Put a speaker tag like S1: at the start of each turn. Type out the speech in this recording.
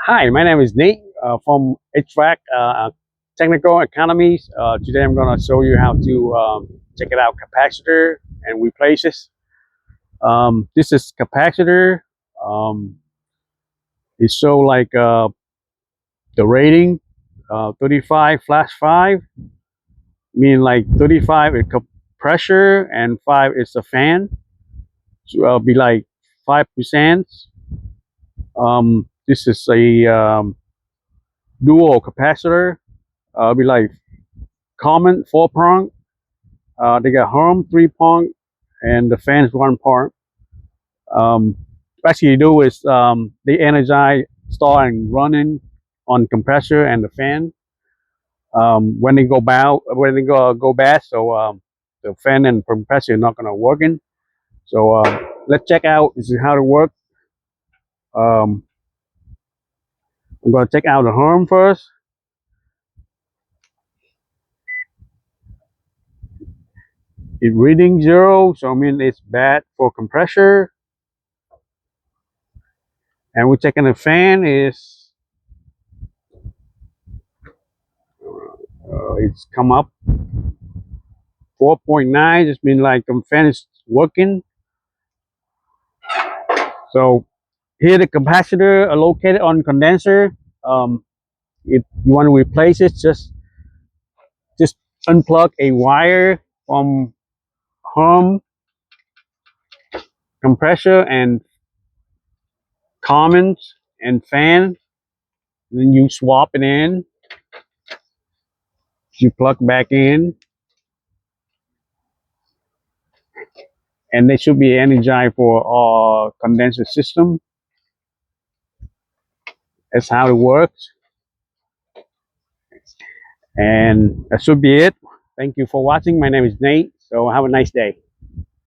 S1: Hi, my name is Nate from HVAC Technical Academy. Today I'm going to show you how to check it out capacitor and replace this. This is capacitor. Um, it show like the rating 35 flash 5, meaning like 35 is compressor and 5 is the fan. So it'll be like 5%. This is a dual capacitor. Be like common 4 prong. They got HERM 3 prong, and the fan is 1 prong. Basically, you do is they energize, start and running on compressor and the fan. When they go bad, so the fan and compressor are not gonna working. So let's check out this is how to work. Um, I'm gonna check out the HERM first. It's reading 0, so I mean it's bad for compressor. And we're checking the fan is it's come up 4.9. Just mean like the fan is working. So here the capacitor are located on condenser. If you want to replace it, just unplug a wire from home compressor and commons and fan. Then you swap it in. You plug back in, and they should be energized for our condenser system. That's how it works. And that should be it. Thank you for watching. My name is Nate. So have a nice day.